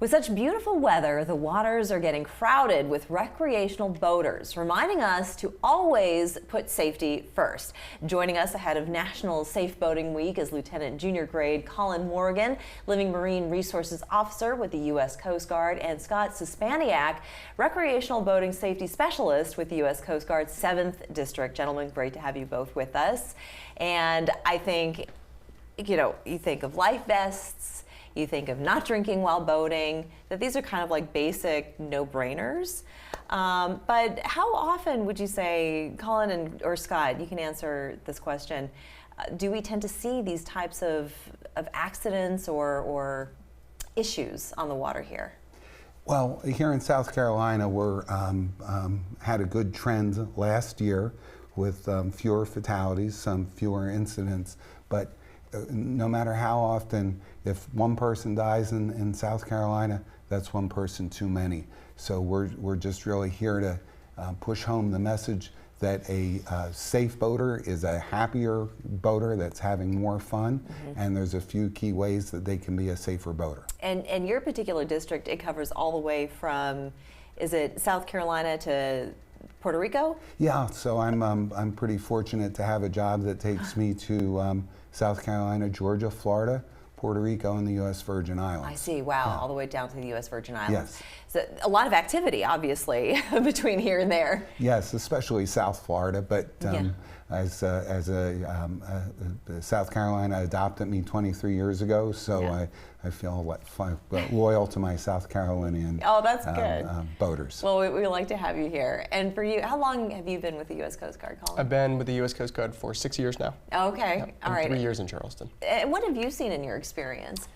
With such beautiful weather, the waters are getting crowded with recreational boaters, reminding us to always put safety first. Joining us ahead of National Safe Boating Week is Lieutenant Junior Grade Colin Morgan, Living Marine Resources Officer with the U.S. Coast Guard, and Scott Suspaniak, Recreational Boating Safety Specialist with the U.S. Coast Guard's 7th District. Gentlemen, great to have you both with us. And I think, you think of life vests, you think of not drinking while boating, that these are kind of like basic no-brainers. But how often would you say, Colin or Scott, you can answer this question, do we tend to see these types of accidents or issues on the water here? Well, here in South Carolina, we're had a good trend last year with fewer fatalities, some fewer incidents, but no matter how often, if one person dies in South Carolina, that's one person too many. So we're just really here to push home the message that a safe boater is a happier boater that's having more fun, and there's a few key ways that they can be a safer boater. And your particular district, it covers all the way from, is it South Carolina to Puerto Rico? Yeah, so I'm pretty fortunate to have a job that takes me to South Carolina, Georgia, Florida, Puerto Rico, and the U.S. Virgin Islands. I see. Wow, yeah. All the way down to the U.S. Virgin Islands. Yes. So a lot of activity, obviously, between here and there. Yes, especially South Florida, but as South Carolina adopted me 23 years ago, so I feel loyal to my South Carolinian boaters. Well, we like to have you here. And for you, how long have you been with the U.S. Coast Guard, Colin? I've been with the U.S. Coast Guard for 6 years now. Okay, yep. All right. 3 years in Charleston. And what have you seen in your experience?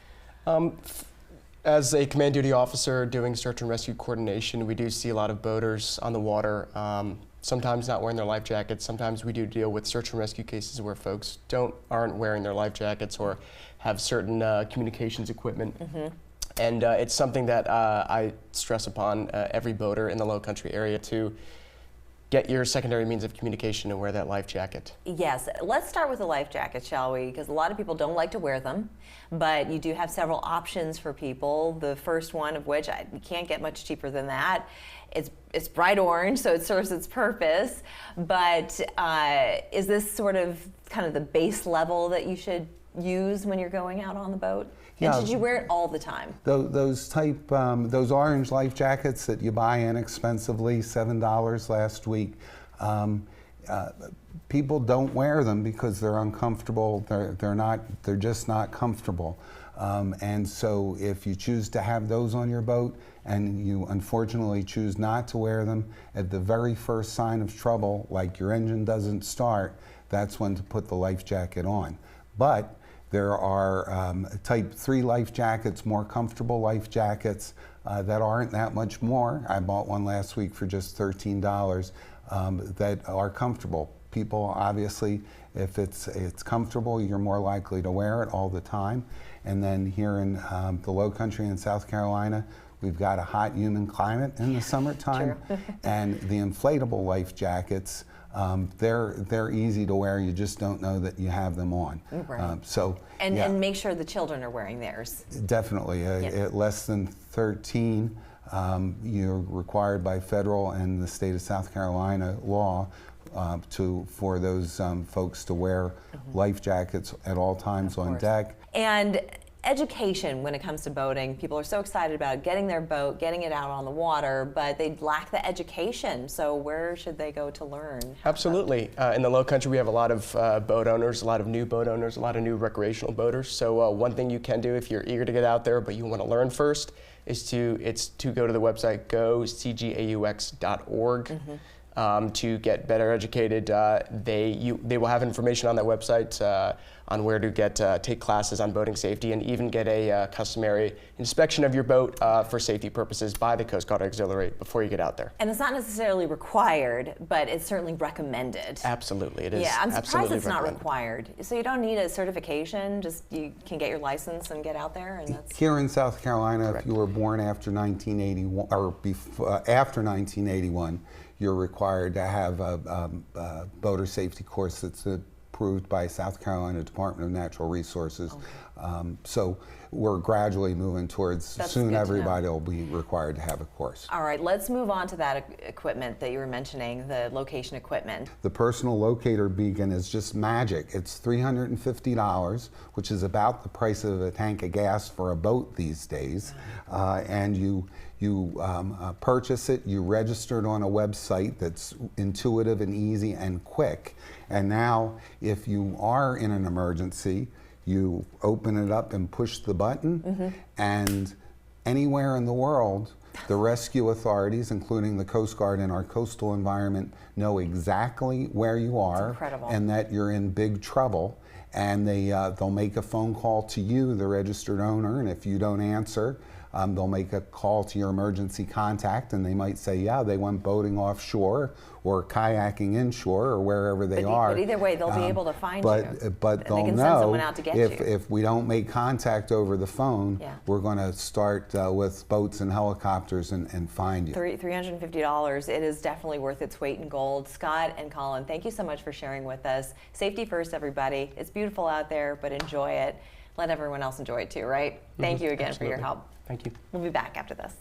As a command duty officer doing search and rescue coordination, we do see a lot of boaters on the water, sometimes not wearing their life jackets. Sometimes we do deal with search and rescue cases where folks aren't wearing their life jackets or have certain communications equipment. And it's something that I stress upon every boater in the Lowcountry area to get your secondary means of communication and wear that life jacket. Yes, let's start with the life jacket, shall we? Because a lot of people don't like to wear them, but you do have several options for people. The first one of which, you can't get much cheaper than that. It's bright orange, so it serves its purpose, but is this sort of kind of the base level that you should use when you're going out on the boat? And should you wear it all the time? Those orange life jackets that you buy inexpensively, $7 last week, people don't wear them because they're uncomfortable. They're just not comfortable. And so if you choose to have those on your boat and you unfortunately choose not to wear them, at the very first sign of trouble, like your engine doesn't start, that's when to put the life jacket on. But there are type 3 life jackets, more comfortable life jackets that aren't that much more. I bought one last week for just $13 that are comfortable. People, obviously, if it's comfortable, you're more likely to wear it all the time. And then here in the Lowcountry in South Carolina, we've got a hot, humid climate in the summertime. And the inflatable life jackets, they're easy to wear. You just don't know that you have them on. Right. And make sure the children are wearing theirs. Definitely. At less than 13, you're required by federal and the state of South Carolina law for those folks to wear life jackets at all times on deck. And education when it comes to boating. People are so excited about getting their boat, getting it out on the water, but they lack the education. So where should they go to learn? Absolutely. In the Lowcountry, we have a lot of boat owners, a lot of new boat owners, a lot of new recreational boaters. So one thing you can do if you're eager to get out there but you want to learn first is to go to the website gocgaux.org. To get better educated. They will have information on that website on where to take classes on boating safety and even get a customary inspection of your boat for safety purposes by the Coast Guard Auxiliary before you get out there. And it's not necessarily required, but it's certainly recommended. Absolutely, it is. Yeah, I'm surprised it's not required. So you don't need a certification, just you can get your license and get out there, and that's... Here in South Carolina, Correct. If you were born after 1981, or after 1981, you're required to have a boater safety course that's approved by South Carolina Department of Natural Resources. So we're gradually moving towards That's soon good to know. everybody will be required to have a course. All right, let's move on to that equipment that you were mentioning, the location equipment. The personal locator beacon is just magic. It's $350, which is about the price of a tank of gas for a boat these days. And you purchase it, you register it on a website that's intuitive and easy and quick. And now, if you are in an emergency, you open it up and push the button, and anywhere in the world, the rescue authorities, including the Coast Guard and our coastal environment, know exactly where you are and that you're in big trouble. And they'll make a phone call to you, the registered owner, and if you don't answer, they'll make a call to your emergency contact, and they might say, yeah, they went boating offshore or kayaking inshore or wherever they are. But either way, they'll be able to find you. But they'll they can know send someone out to get if we don't make contact over the phone, Yeah. we're going to start with boats and helicopters and find you. $350. It is definitely worth its weight in gold. Scott and Colin, thank you so much for sharing with us. Safety first, everybody. It's beautiful out there, but enjoy it. Let everyone else enjoy it too, right? Thank you again for your help. Thank you. We'll be back after this.